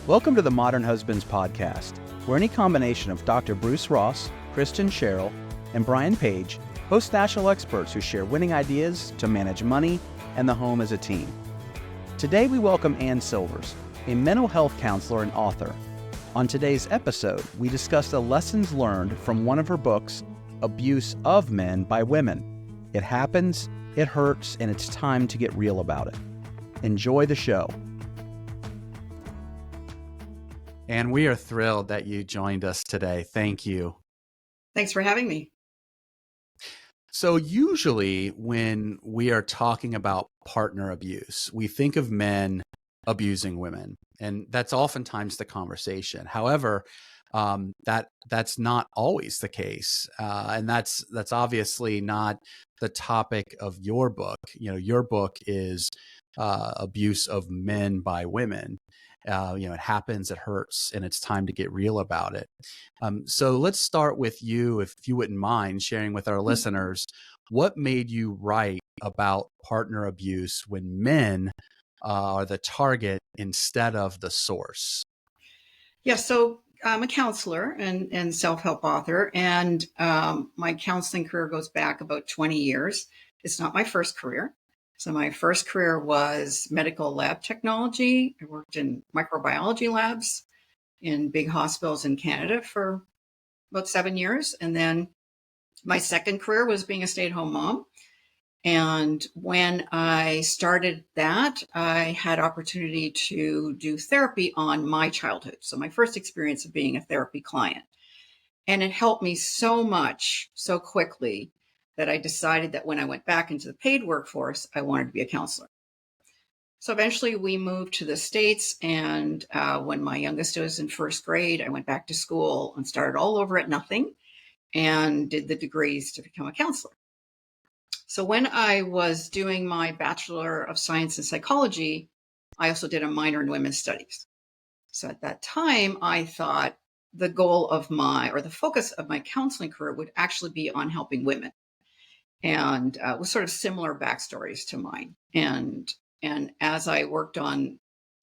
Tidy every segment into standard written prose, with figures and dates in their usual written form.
Welcome to the Modern Husbands Podcast, where any combination of Dr. Bruce Ross, Kristen Sherrill, and Brian Page host national experts who share winning ideas to manage money and the home as a team. Today we welcome Ann Silvers, a mental health counselor and author. On today's episode, we discuss the lessons learned from one of her books, Abuse of Men by Women. It happens, it hurts, and it's time to get real about it. Enjoy the show. And we are thrilled that you joined us today. Thank you. Thanks for having me. So usually when we are talking about partner abuse, we think of men abusing women, and that's oftentimes the conversation. However, that's not always the case, and that's obviously not the topic of your book. You know, your book is Abuse of Men by Women. It happens, it hurts, and it's time to get real about it. So let's start with you, if you wouldn't mind sharing with our listeners, what made you write about partner abuse when men are the target instead of the source? Yeah, so I'm a counselor and self-help author, and my counseling career goes back about 20 years. It's not my first career. So my first career was medical lab technology. I worked in microbiology labs in big hospitals in Canada for about 7 years. And then my second career was being a stay-at-home mom. And when I started that, I had opportunity to do therapy on my childhood. So my first experience of being a therapy client. And it helped me so much, so quickly, that I decided that when I went back into the paid workforce, I wanted to be a counselor. So eventually we moved to the States. And when my youngest was in first grade, I went back to school and started all over at nothing and did the degrees to become a counselor. So when I was doing my Bachelor of Science in Psychology, I also did a minor in women's studies. So at that time, I thought the goal of the focus of my counseling career would actually be on helping women. And with sort of similar backstories to mine. And as I worked on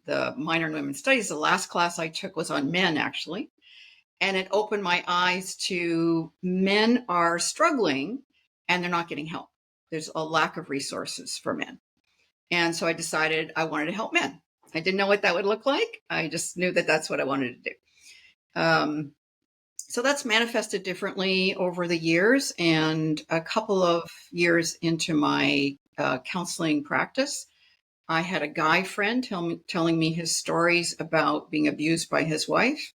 the minor in women's studies, the last class I took was on men, actually. And it opened my eyes to men are struggling and they're not getting help. There's a lack of resources for men. And so I decided I wanted to help men. I didn't know what that would look like. I just knew that that's what I wanted to do. So that's manifested differently over the years. And a couple of years into my counseling practice, I had a guy friend telling me his stories about being abused by his wife.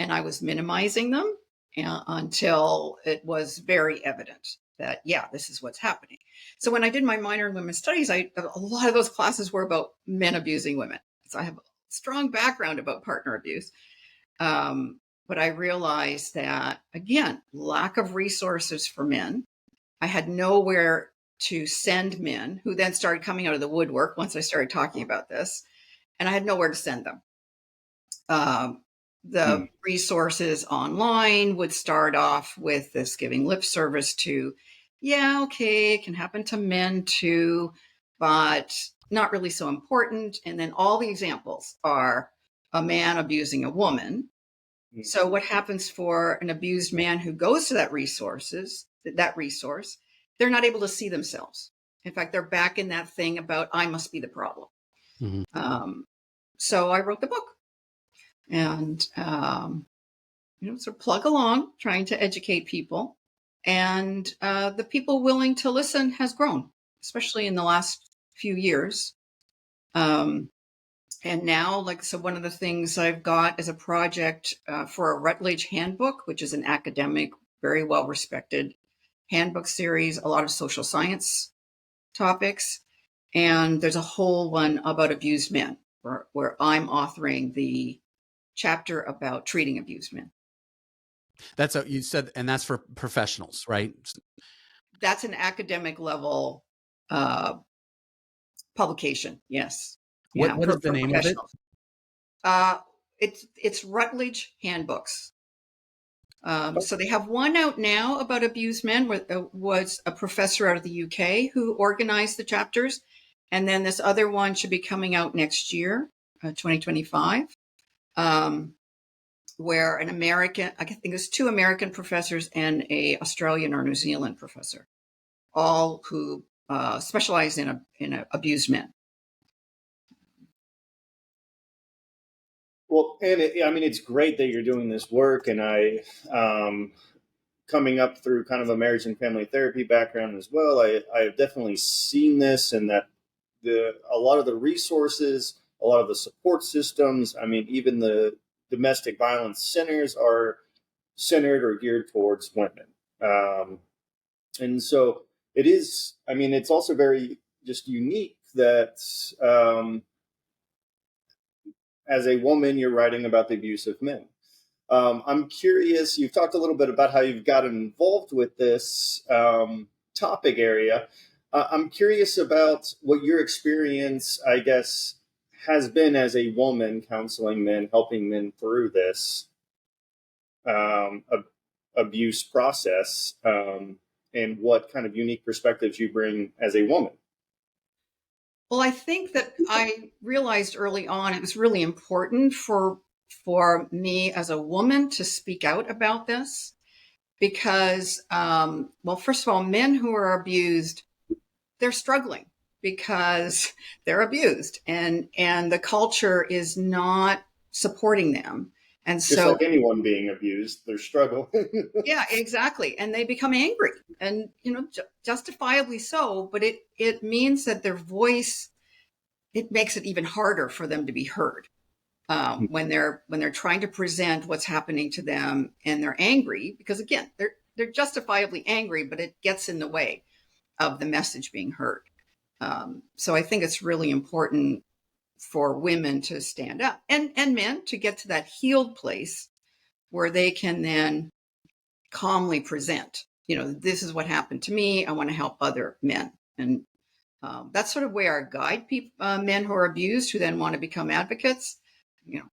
And I was minimizing them until it was very evident that, yeah, this is what's happening. So when I did my minor in women's studies, a lot of those classes were about men abusing women. So I have a strong background about partner abuse. But I realized that, again, lack of resources for men. I had nowhere to send men, who then started coming out of the woodwork once I started talking about this. And I had nowhere to send them. The resources online would start off with this giving lip service to, yeah, okay, it can happen to men too, but not really so important. And then all the examples are a man abusing a woman. So what happens for an abused man who goes to that resource, they're not able to see themselves. In fact, they're back in that thing about, I must be the problem. Mm-hmm. So I wrote the book and, sort of plug along, trying to educate people. And the people willing to listen has grown, especially in the last few years. And now, so one of the things I've got is a project for a Rutledge handbook, which is an academic, very well-respected handbook series, a lot of social science topics. And there's a whole one about abused men, where I'm authoring the chapter about treating abused men. That's what you said, and that's for professionals, right? That's an academic level publication, yes. What is the name of it? It's Rutledge handbooks. So they have one out now about abused men, was a professor out of the UK who organized the chapters. And then this other one should be coming out next year, 2025. where an American, I think it's two American professors and a Australian or New Zealand professor, all who specialize in abused men. Well, and I mean, it's great that you're doing this work, and coming up through kind of a marriage and family therapy background as well, I have definitely seen this, and that a lot of the resources, a lot of the support systems, I mean, even the domestic violence centers are centered or geared towards women. And so it is, I mean, it's also very just unique that as a woman, you're writing about the abuse of men. I'm curious, you've talked a little bit about how you've gotten involved with this topic area. I'm curious about what your experience, I guess, has been as a woman counseling men, helping men through this abuse process, and what kind of unique perspectives you bring as a woman. Well, I think that I realized early on it was really important for me as a woman to speak out about this because, well, first of all, men who are abused, they're struggling because they're abused, and the culture is not supporting them, and Just so like anyone being abused, they're struggling. yeah, exactly, and they become angry, and justifiably so. But it means that their voice, it makes it even harder for them to be heard when they're trying to present what's happening to them, and they're angry because again they're justifiably angry, but it gets in the way of the message being heard. So I think it's really important for women to stand up and men to get to that healed place where they can then calmly present, this is what happened to me. I want to help other men. And that's sort of where I guide men who are abused, who then want to become advocates,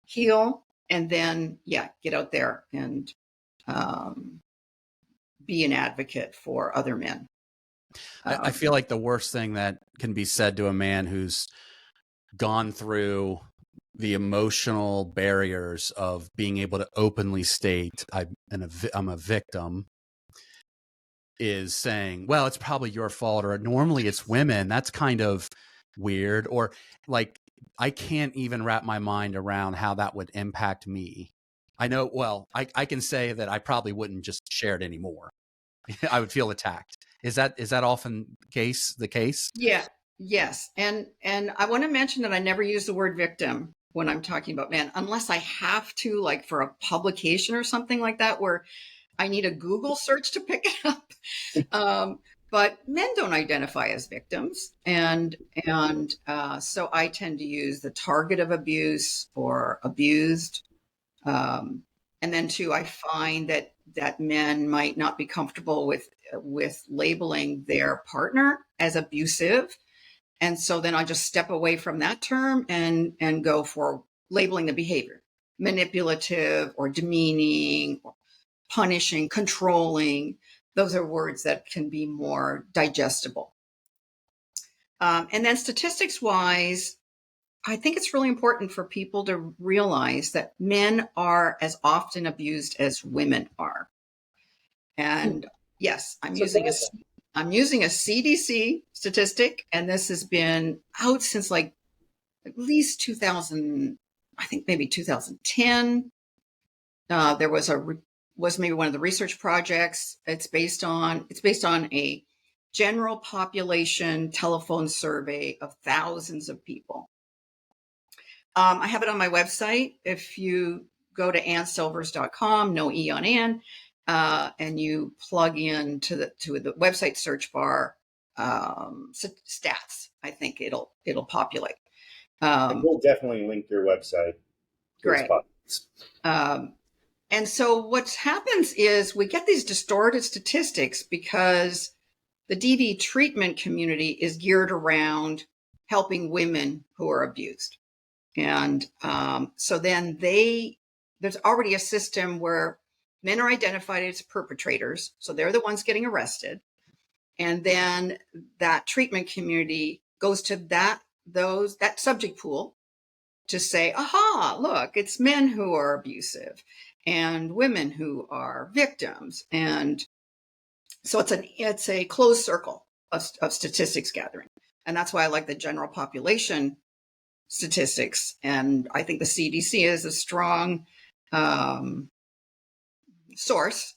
heal, and then, get out there and um, be an advocate for other men. I feel like the worst thing that can be said to a man who's gone through the emotional barriers of being able to openly state I'm a victim is saying, well, it's probably your fault, or normally it's women. That's kind of weird. Or like, I can't even wrap my mind around how that would impact me. I know, well, I can say that I probably wouldn't just share it anymore. I would feel attacked. Is that often the case? Yeah. Yes. And I want to mention that I never use the word victim when I'm talking about men, unless I have to, like for a publication or something like that, where I need a Google search to pick it up. But men don't identify as victims, and so I tend to use the target of abuse or abused. And then too, I find that men might not be comfortable with labeling their partner as abusive, and so then I just step away from that term and go for labeling the behavior manipulative or demeaning or punishing, controlling. Those are words that can be more digestible. And then statistics wise, I think it's really important for people to realize that men are as often abused as women are. And yes, Surprising. I'm using a CDC statistic, and this has been out since like at least 2000, I think maybe 2010. There was maybe one of the research projects. It's based on a general population telephone survey of thousands of people. I have it on my website. If you go to annsilvers.com, no E on Ann, and you plug in to the website search bar, stats, I think it'll populate. And we'll definitely link your website to this Great. podcast. And so what happens is we get these distorted statistics because the DV treatment community is geared around helping women who are abused. And so then there's already a system where men are identified as perpetrators. So they're the ones getting arrested. And then that treatment community goes to that subject pool to say, aha, look, it's men who are abusive and women who are victims. And so it's a closed circle of statistics gathering. And that's why I like the general population statistics. And I think the CDC is a strong source.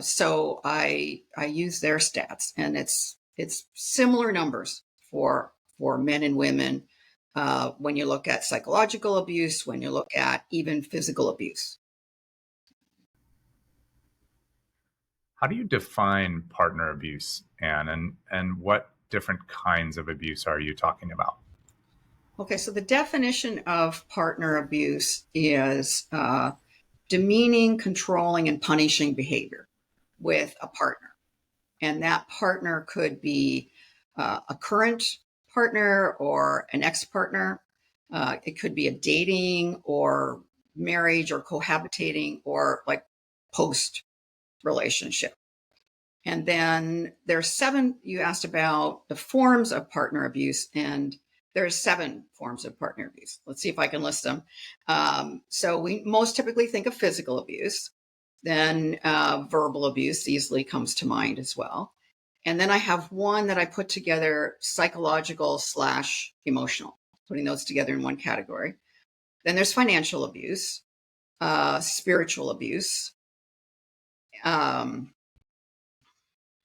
So I use their stats, and it's similar numbers for men and women when you look at psychological abuse, when you look at even physical abuse. How do you define partner abuse, Anne, and what different kinds of abuse are you talking about? Okay, so the definition of partner abuse is demeaning, controlling, and punishing behavior with a partner. And that partner could be a current partner or an ex-partner. It could be a dating or marriage or cohabitating or like post relationship. And then there's 7, you asked about the forms of partner abuse, and there's 7 forms of partner abuse. Let's see if I can list them. So we most typically think of physical abuse. Then verbal abuse easily comes to mind as well. And then I have one that I put together, psychological / emotional, putting those together in one category. Then there's financial abuse, spiritual abuse,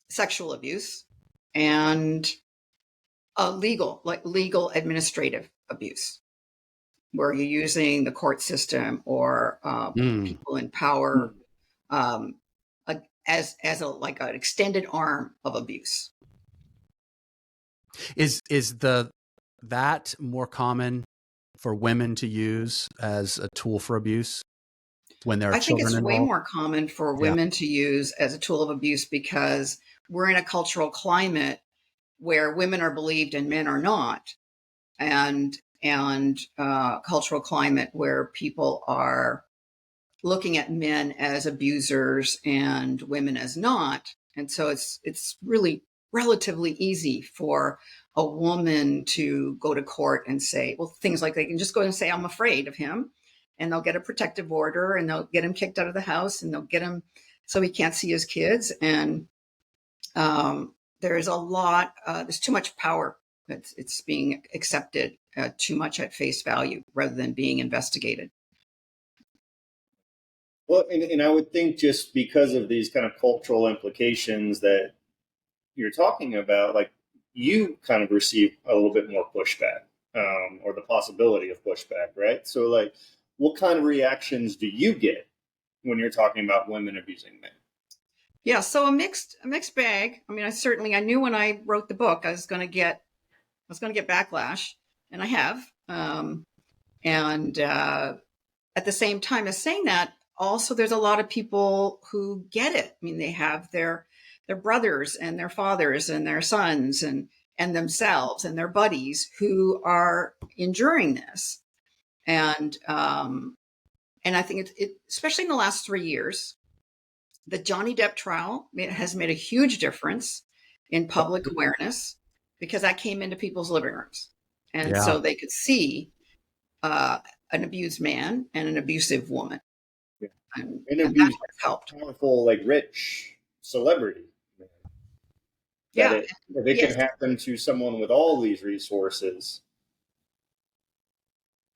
sexual abuse, and legal administrative abuse, where you're using the court system or people in power as like an extended arm of abuse. Is that more common for women to use as a tool for abuse when there are children involved? I think it's way more common for women to use as a tool of abuse because we're in a cultural climate where women are believed and men are not, and cultural climate where people are looking at men as abusers and women as not. And so it's really relatively easy for a woman to go to court and say, well, things like they can just go and say, I'm afraid of him, and they'll get a protective order and they'll get him kicked out of the house and they'll get him so he can't see his kids. And there's a lot, there's too much power. It's being accepted too much at face value rather than being investigated. Well, and I would think just because of these kind of cultural implications that you're talking about, like you kind of receive a little bit more pushback or the possibility of pushback, right? So like, what kind of reactions do you get when you're talking about women abusing men? Yeah, so a mixed bag. I mean, I knew when I wrote the book I was going to get backlash, and I have. And at the same time as saying that, also there's a lot of people who get it. I mean, they have their brothers and their fathers and their sons and themselves and their buddies who are enduring this. And I think it especially in the last 3 years, the Johnny Depp trial has made a huge difference in public awareness because that came into people's living rooms. And so they could see an abused man and an abusive woman. Yeah. And abused, that helped. Powerful, like rich celebrity. That it can happen to someone with all these resources.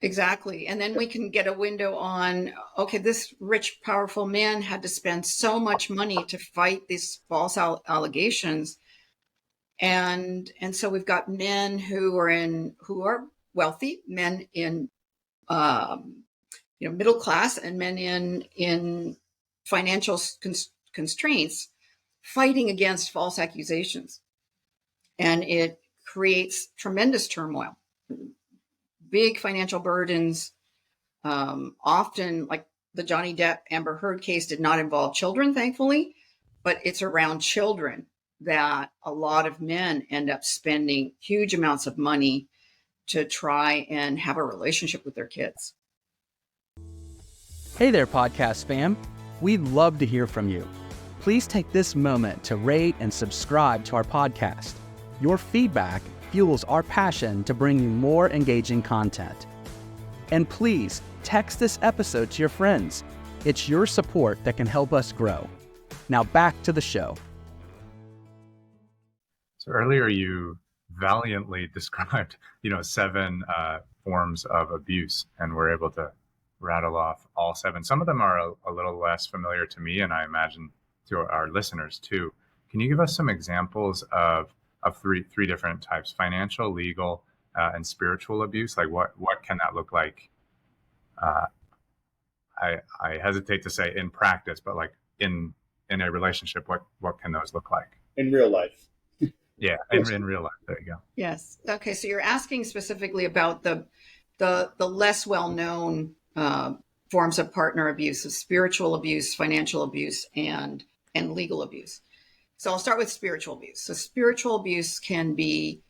Exactly. And then we can get a window on, okay, this rich, powerful man had to spend so much money to fight these false allegations. And so we've got men who are wealthy, men in, middle class, and men in financial constraints fighting against false accusations. And it creates tremendous turmoil. Big financial burdens, often like the Johnny Depp Amber Heard case did not involve children, thankfully, but it's around children that a lot of men end up spending huge amounts of money to try and have a relationship with their kids. Hey there, podcast fam. We'd love to hear from you. Please take this moment to rate and subscribe to our podcast. Your feedback fuels our passion to bring you more engaging content. And please text this episode to your friends. It's your support that can help us grow. Now back to the show. So earlier you valiantly described, 7 forms of abuse, and we're able to rattle off all 7. Some of them are a little less familiar to me, and I imagine to our listeners too. Can you give us some examples of three different types: financial, legal, and spiritual abuse? Like what can that look like? I hesitate to say in practice, but like in a relationship, what can those look like in real life? Yeah, in real life. There you go. Yes. Okay. So you're asking specifically about the less well-known forms of partner abuse, of spiritual abuse, financial abuse, and legal abuse. So I'll start with spiritual abuse. So spiritual abuse can be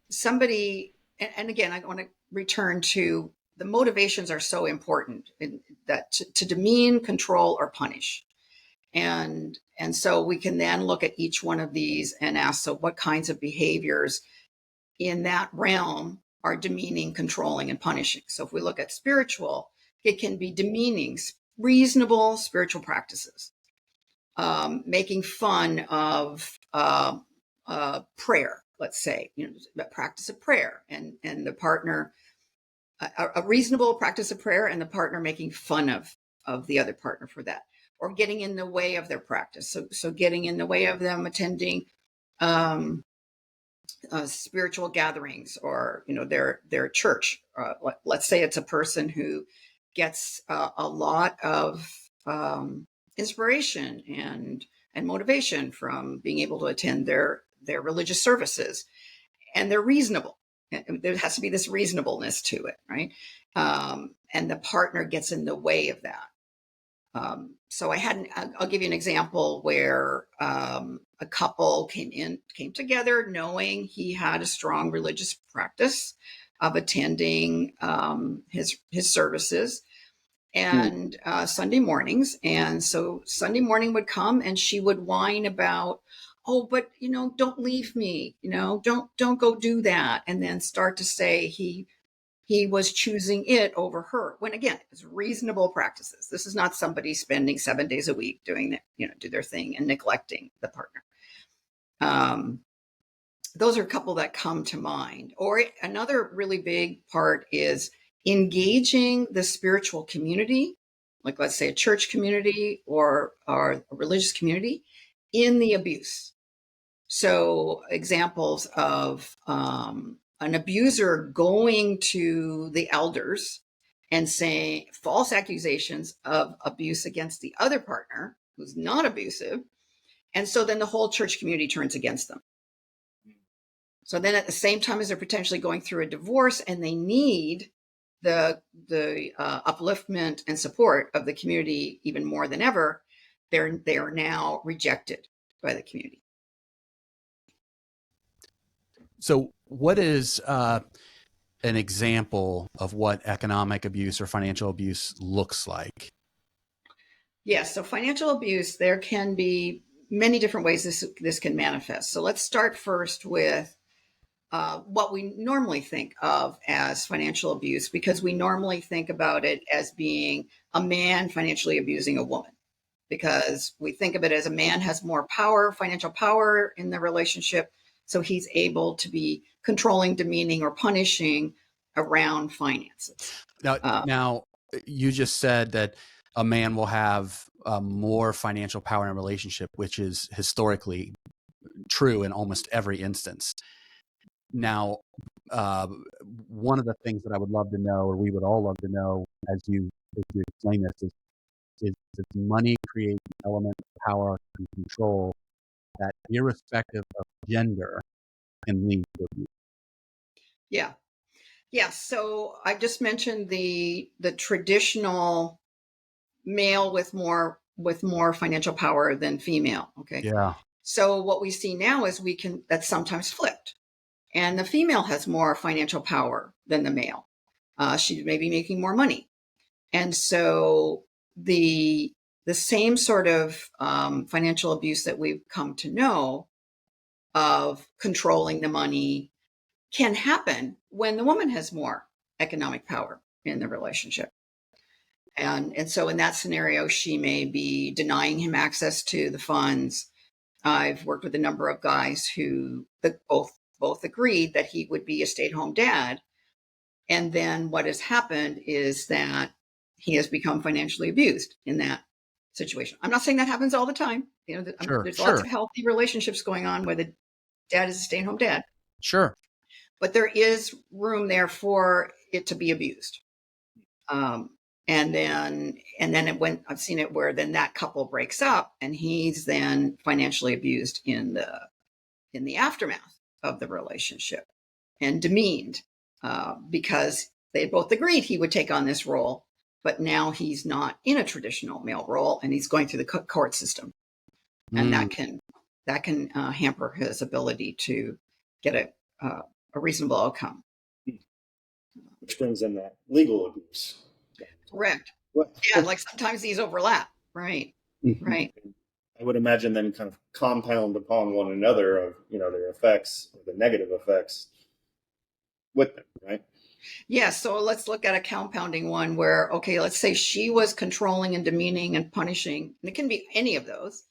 somebody, and again, I want to return to the motivations are so important in that to demean, control, or punish. And so we can then look at each one of these and ask, so what kinds of behaviors in that realm are demeaning, controlling, and punishing? So if we look at spiritual, it can be demeaning, reasonable spiritual practices, making fun of prayer, let's say, the practice of prayer, and the partner, a reasonable practice of prayer, and the partner making fun of the other partner for that, or getting in the way of their practice. So getting in the way of them attending spiritual gatherings, or their church. Let's say it's a person who gets a lot of inspiration and motivation from being able to attend their religious services, and they're reasonable. There has to be this reasonableness to it, right? And the partner gets in the way of that. So I'll give you an example where a couple came together knowing he had a strong religious practice of attending his services and Sunday mornings. And so Sunday morning would come and she would whine about, oh, but don't leave me, don't go do that. And then start to say he was choosing it over her, when again, it's reasonable practices. This is not somebody spending 7 days a week doing that, do their thing and neglecting the partner. Those are a couple that come to mind. Or another really big part is engaging the spiritual community, like let's say a church community or a religious community, in the abuse. So examples of an abuser going to the elders and saying false accusations of abuse against the other partner who's not abusive. And so then the whole church community turns against them. So then at the same time as they're potentially going through a divorce and they need the upliftment and support of the community even more than ever, they are now rejected by the community. So what is an example of what economic abuse or financial abuse looks like? Yes. So financial abuse, there can be many different ways this can manifest. So let's start first with what we normally think of as financial abuse, because we normally think about it as being a man financially abusing a woman, because we think of it as a man has more power, financial power in the relationship. So he's able to be controlling, demeaning, or punishing around finances. Now, you just said that a man will have more financial power in a relationship, which is historically true in almost every instance. Now, one of the things that I would love to know, or we would all love to know, as you explain this, is that money creates an element of power and control that, irrespective of gender, can lead to abuse. Yeah. Yeah. So I just mentioned the traditional male with more financial power than female. Okay. Yeah. So what we see now is that's sometimes flipped, and the female has more financial power than the male. She may be making more money. And so the same sort of financial abuse that we've come to know of controlling the money can happen when the woman has more economic power. in the relationship. And so in that scenario, she may be denying him access to the funds. I've worked with a number of guys who both agreed that he would be a stay-at-home dad. And then what has happened is that he has become financially abused in that situation. I'm not saying that happens all the time. Sure, There's lots sure, of healthy relationships going on where the dad is a stay-at-home dad, sure. but there is room there for it to be abused. And then I've seen it where then that couple breaks up and he's then financially abused in the aftermath of the relationship and demeaned because they both agreed he would take on this role, but now he's not in a traditional male role and he's going through the court system, and that can hamper his ability to get a reasonable outcome. Which brings in that legal abuse. Correct. What? Yeah, like sometimes these overlap. Right. Right. I would imagine then kind of compound upon one another of, their effects, or the negative effects with them, right? Yeah, so let's look at a compounding one where, okay, let's say she was controlling and demeaning and punishing, and it can be any of those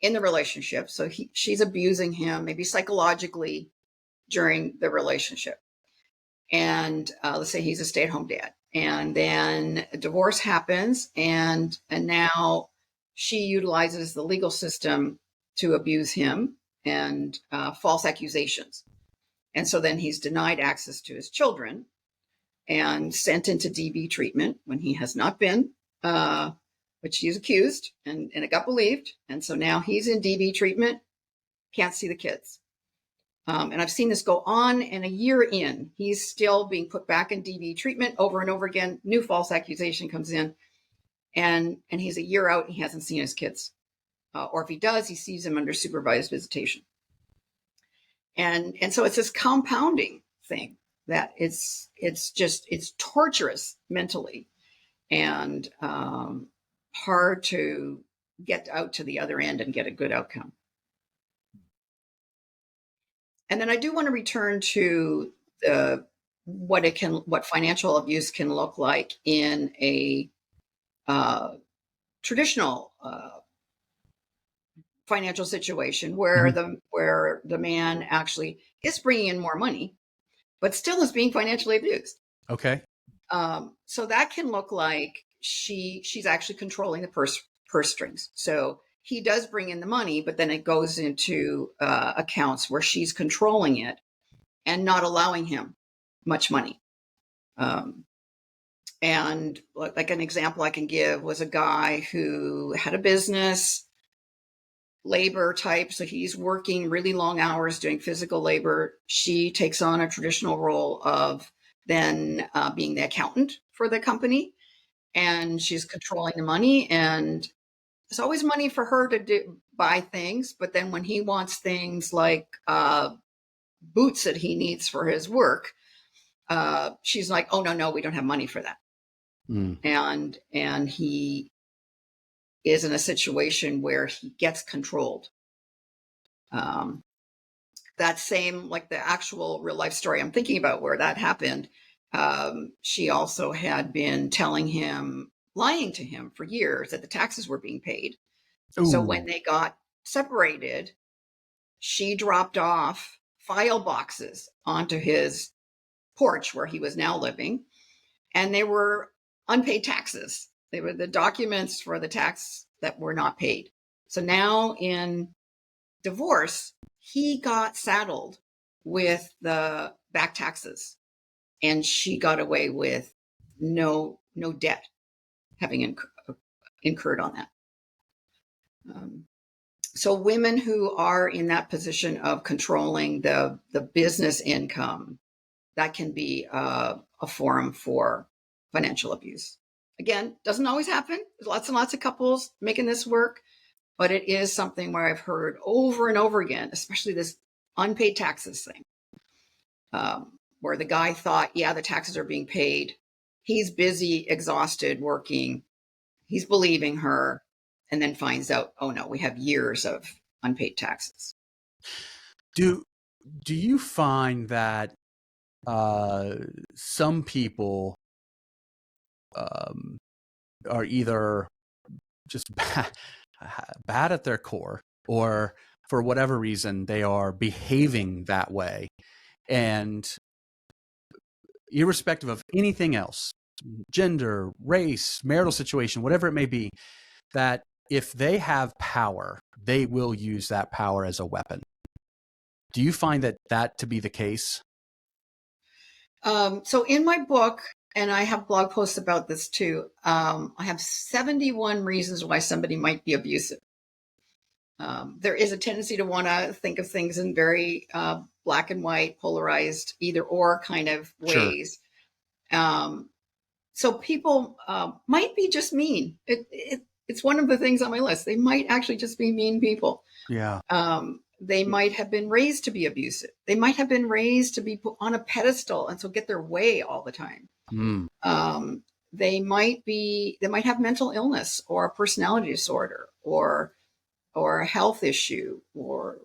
in the relationship. So she's abusing him, maybe psychologically during the relationship. And let's say he's a stay-at-home dad. And then a divorce happens, and now she utilizes the legal system to abuse him and false accusations. And so then he's denied access to his children and sent into DV treatment when he has not been, but she's accused, and it got believed. And so now he's in DV treatment, can't see the kids. And I've seen this go on, and a year in, he's still being put back in DV treatment over and over again. New false accusation comes in, and he's a year out, and he hasn't seen his kids. Or if he does, he sees them under supervised visitation. And so it's this compounding thing that it's torturous mentally and hard to get out to the other end and get a good outcome. And then I do want to return to what financial abuse can look like in a traditional financial situation where the man actually is bringing in more money, but still is being financially abused. Okay. So that can look like she's actually controlling the purse strings. So he does bring in the money, but then it goes into accounts where she's controlling it and not allowing him much money. And like an example I can give was a guy who had a business, labor type. So he's working really long hours doing physical labor. She takes on a traditional role of then being the accountant for the company, and she's controlling the money, and there's always money for her to buy things. But then when he wants things like boots that he needs for his work, she's like, oh, no, we don't have money for that. And he is in a situation where he gets controlled. That same, like the actual real life story I'm thinking about where that happened, she also had been lying to him for years that the taxes were being paid. Ooh. So when they got separated, she dropped off file boxes onto his porch where he was now living, and they were unpaid taxes. They were the documents for the tax that were not paid. So now in divorce, he got saddled with the back taxes, and she got away with no debt having incurred on that. So women who are in that position of controlling the business income, that can be a forum for financial abuse. Again, doesn't always happen. There's lots and lots of couples making this work, but it is something where I've heard over and over again, especially this unpaid taxes thing, where the guy thought, yeah, the taxes are being paid. He's busy, exhausted, working. He's believing her, and then finds out, oh no, we have years of unpaid taxes. Do you find that some people um, are either just bad at their core, or for whatever reason they are behaving that way. And irrespective of anything else, gender, race, marital situation, whatever it may be, that if they have power, they will use that power as a weapon. Do you find that to be the case? So in my book, and I have blog posts about this too, I have 71 reasons why somebody might be abusive. There is a tendency to want to think of things in very black and white, polarized, either or kind of Sure. ways. So people might be just mean. It's one of the things on my list. They might actually just be mean people. Yeah. They might have been raised to be abusive. They might have been raised to be put on a pedestal and so get their way all the time. They might have mental illness or a personality disorder or a health issue, or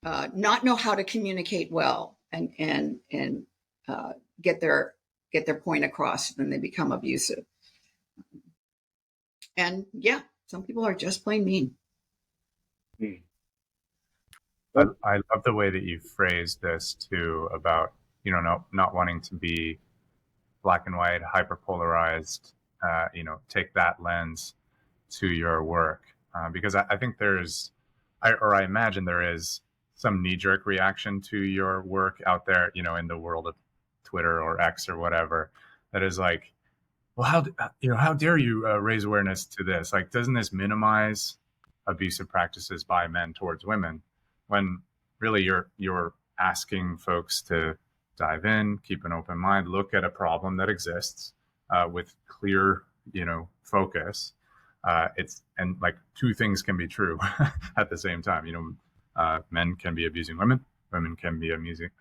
not know how to communicate well and get their point across. Then they become abusive. And yeah, some people are just plain mean. I love the way that you phrased this too, about, not wanting to be black and white, hyperpolarized, take that lens to your work. Because I think I imagine there is some knee-jerk reaction to your work out there, in the world of Twitter or X or whatever, that is like, well, how dare you raise awareness to this? Like, doesn't this minimize abusive practices by men towards women? When really you're asking folks to dive in, keep an open mind, look at a problem that exists with clear, focus. And like, two things can be true at the same time. Men can be abusing women, women can be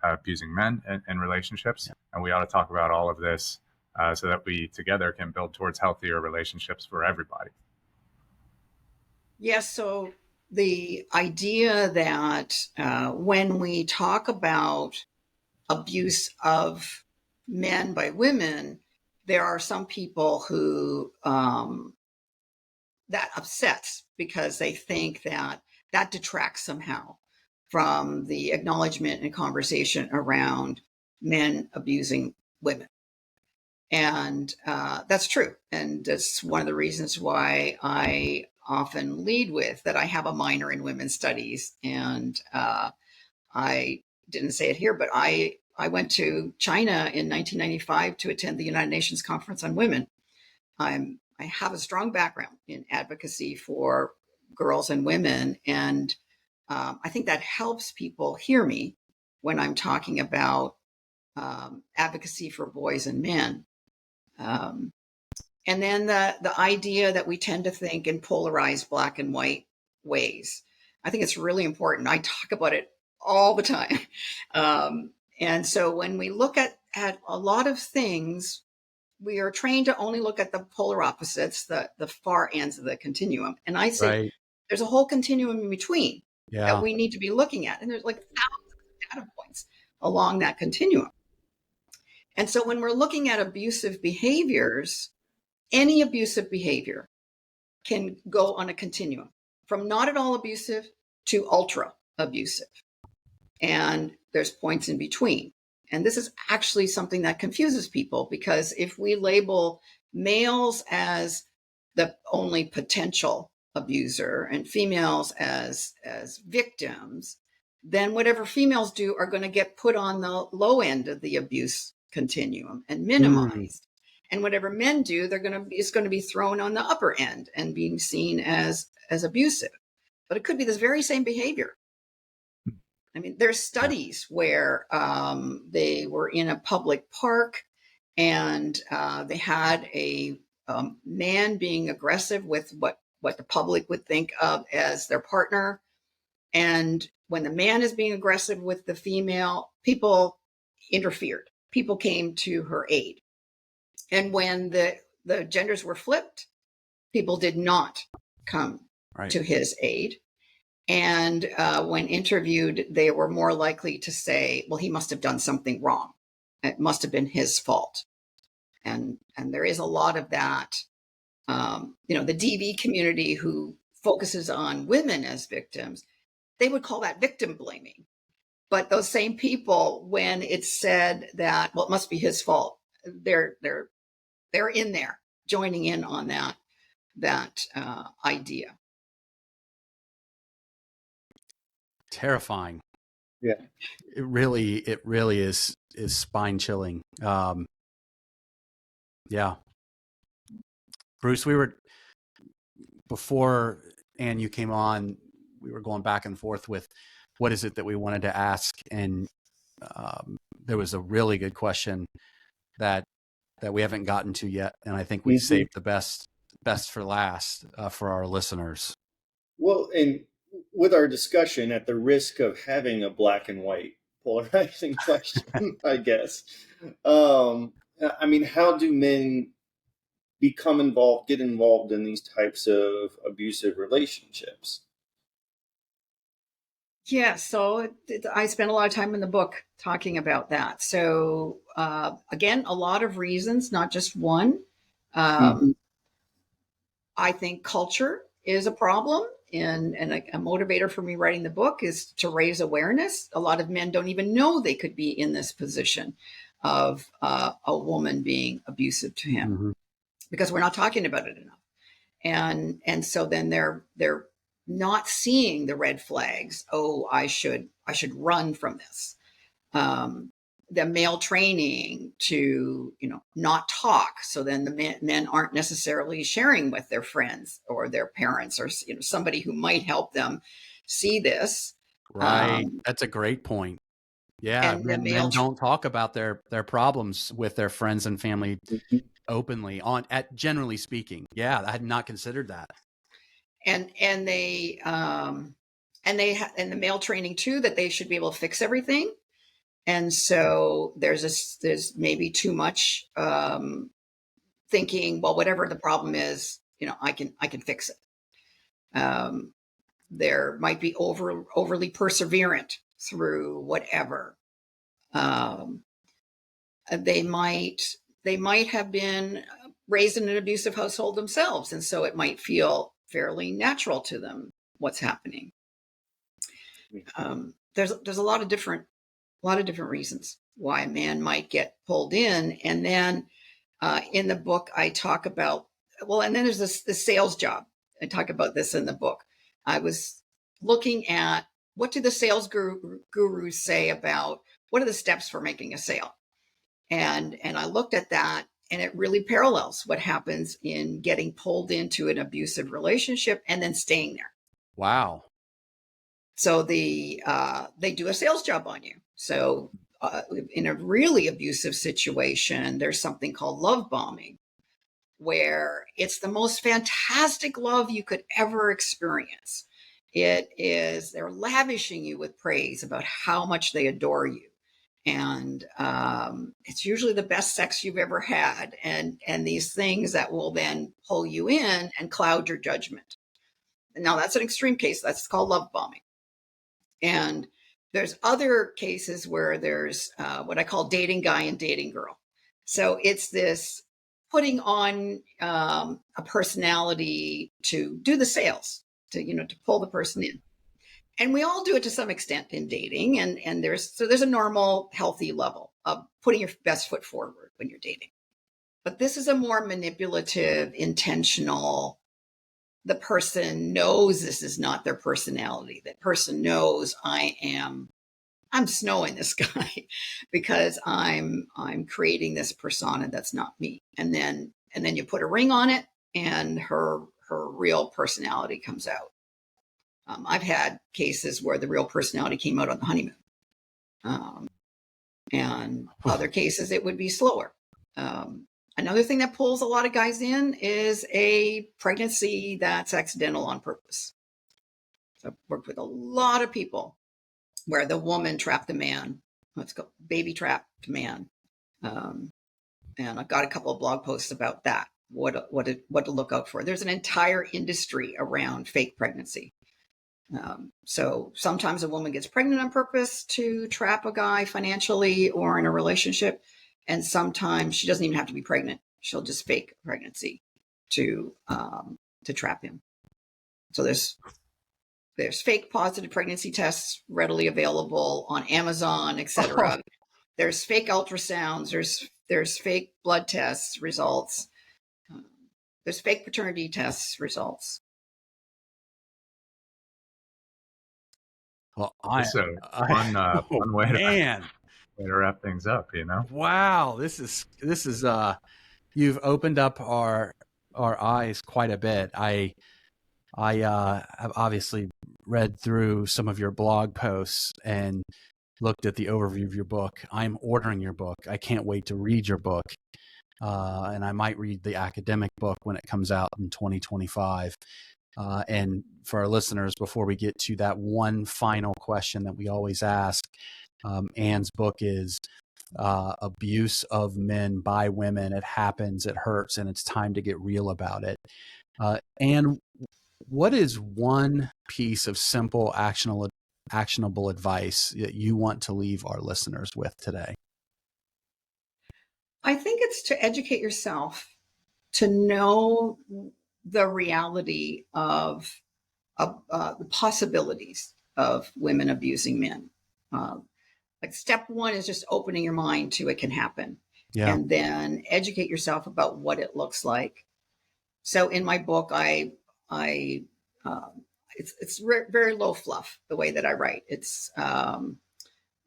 abusing men in relationships, and we ought to talk about all of this so that we together can build towards healthier relationships for everybody. Yes. So the idea that when we talk about abuse of men by women, there are some people who that upsets because they think that detracts somehow from the acknowledgement and conversation around men abusing women. And that's true. And that's one of the reasons why I often lead with that I have a minor in women's studies. And I didn't say it here, but I went to China in 1995 to attend the United Nations Conference on Women. I have a strong background in advocacy for girls and women. And I think that helps people hear me when I'm talking about advocacy for boys and men. And then the idea that we tend to think in polarized black and white ways. I think it's really important. I talk about it all the time. And so when we look at a lot of things, we are trained to only look at the polar opposites, the far ends of the continuum. And I say there's a whole continuum in between that we need to be looking at. And there's like thousands of data points along that continuum. And so when we're looking at abusive behaviors, any abusive behavior can go on a continuum from not at all abusive to ultra abusive. And there's points in between. And this is actually something that confuses people, because if we label males as the only potential abuser and females as victims, then whatever females do are going to get put on the low end of the abuse continuum and minimized. And whatever men do, it's going to be thrown on the upper end and being seen as abusive. But it could be this very same behavior. I mean, there's studies where they were in a public park and they had a man being aggressive with what the public would think of as their partner. And when the man is being aggressive with the female, people interfered. People came to her aid. And when the genders were flipped, people did not come to his aid. And when interviewed, they were more likely to say, well, he must have done something wrong. It must have been his fault. and there is a lot of that. The DV community who focuses on women as victims, they would call that victim blaming. But those same people, when it's said that, well, it must be his fault, they're in there joining in on that idea. Terrifying. Yeah. It really is spine chilling. Yeah. Bruce, before Anne, you came on, we were going back and forth with what is it that we wanted to ask. And there was a really good question that we haven't gotten to yet. And I think we saved the best for last for our listeners. Well, and with our discussion, at the risk of having a black and white polarizing question, I guess, I mean, how do men get involved in these types of abusive relationships? Yeah, so I spent a lot of time in the book talking about that. So again, a lot of reasons, not just one. I think culture is a problem, and a motivator for me writing the book is to raise awareness. A lot of men don't even know they could be in this position of a woman being abusive to him because we're not talking about it enough. And so then they're not seeing the red flags. Oh, I should run from this. The male training to not talk, so then the men aren't necessarily sharing with their friends or their parents or somebody who might help them see this. Right. That's a great point. Yeah, And men don't talk about their problems with their friends and family openly generally speaking. Yeah, I had not considered that. And they and the male training too, that they should be able to fix everything. And so there's maybe too much thinking, well, whatever the problem is, I can fix it. There might be overly perseverant through whatever. They might have been raised in an abusive household themselves, and so it might feel fairly natural to them what's happening. There's a lot of different reasons why a man might get pulled in, and then in the book I talk about, and then there's this sales job. I talk about this in the book. I was looking at what do the sales gurus say about what are the steps for making a sale, and I looked at that, and it really parallels what happens in getting pulled into an abusive relationship and then staying there. Wow. So they do a sales job on you. So in a really abusive situation, there's something called love bombing, where it's the most fantastic love you could ever experience. They're lavishing you with praise about how much they adore you. And it's usually the best sex you've ever had. And these things that will then pull you in and cloud your judgment. Now that's an extreme case. That's called love bombing. And there's other cases where there's what I call dating guy and dating girl. So it's this putting on a personality to do the sales, to pull the person in. And we all do it to some extent in dating. And there's a normal, healthy level of putting your best foot forward when you're dating. But this is a more manipulative, intentional. The person knows this is not their personality. That person knows I'm snowing this guy because I'm creating this persona that's not me. And then you put a ring on it, and her real personality comes out. I've had cases where the real personality came out on the honeymoon. And other cases it would be slower. Another thing that pulls a lot of guys in is a pregnancy that's accidental on purpose. So I've worked with a lot of people where the woman trapped the man. Let's go baby trapped man. And I've got a couple of blog posts about that. What to look out for. There's an entire industry around fake pregnancy. So sometimes a woman gets pregnant on purpose to trap a guy financially or in a relationship. And sometimes she doesn't even have to be pregnant. She'll just fake pregnancy to trap him. So there's fake positive pregnancy tests readily available on Amazon, etc. There's fake ultrasounds. There's fake blood tests results. There's fake paternity tests results. Well, It's a fun way to wrap things up, you know? Wow, this is you've opened up our eyes quite a bit. I have obviously read through some of your blog posts and looked at the overview of your book. I'm ordering your book. I can't wait to read your book. And I might read the academic book when it comes out in 2025. And for our listeners, before we get to that one final question that we always ask, Anne's book is Abuse of Men by Women. It happens, it hurts, and it's time to get real about it. And what is one piece of simple, actionable advice that you want to leave our listeners with today? I think it's to educate yourself, to know the reality of the possibilities of women abusing men. Like step one is just opening your mind to it can happen. Yeah. And then educate yourself about what it looks like. So in my book, it's very low fluff the way that I write. It's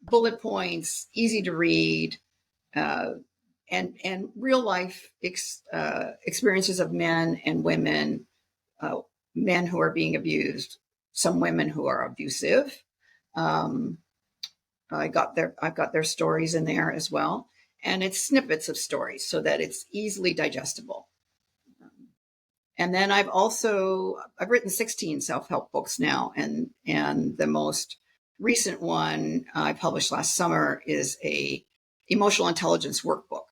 bullet points, easy to read, and real life experiences of men and women, men who are being abused, some women who are abusive. I've got their stories in there as well, and it's snippets of stories so that it's easily digestible. And then I've written 16 self-help books now, and the most recent one I published last summer is a emotional intelligence workbook.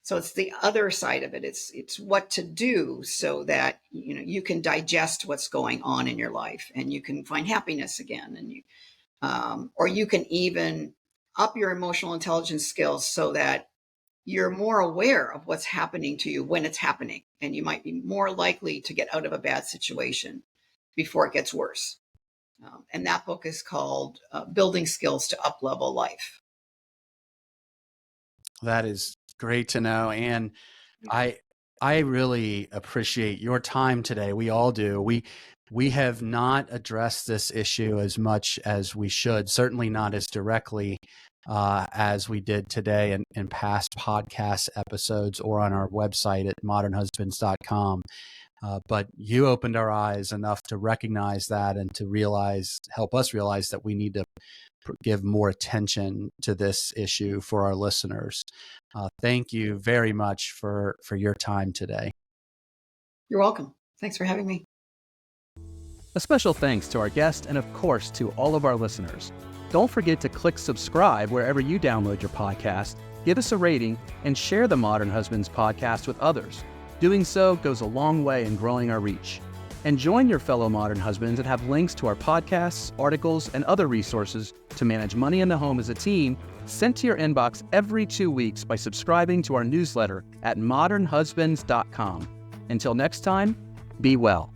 So it's the other side of it. It's what to do so that you can digest what's going on in your life and you can find happiness again, and or you can even up your emotional intelligence skills so that you're more aware of what's happening to you when it's happening, and you might be more likely to get out of a bad situation before it gets worse. And that book is called Building Skills to Up-Level Life. That is great to know. And I really appreciate your time today. We all do. We have not addressed this issue as much as we should, certainly not as directly as we did today in past podcast episodes or on our website at modernhusbands.com. But you opened our eyes enough to recognize that and to help us realize that we need to give more attention to this issue for our listeners. Thank you very much for your time today. You're welcome. Thanks for having me. A special thanks to our guest and, of course, to all of our listeners. Don't forget to click subscribe wherever you download your podcast, give us a rating, and share the Modern Husbands podcast with others. Doing so goes a long way in growing our reach. And join your fellow Modern Husbands and have links to our podcasts, articles, and other resources to manage money in the home as a team sent to your inbox every 2 weeks by subscribing to our newsletter at modernhusbands.com. Until next time, be well.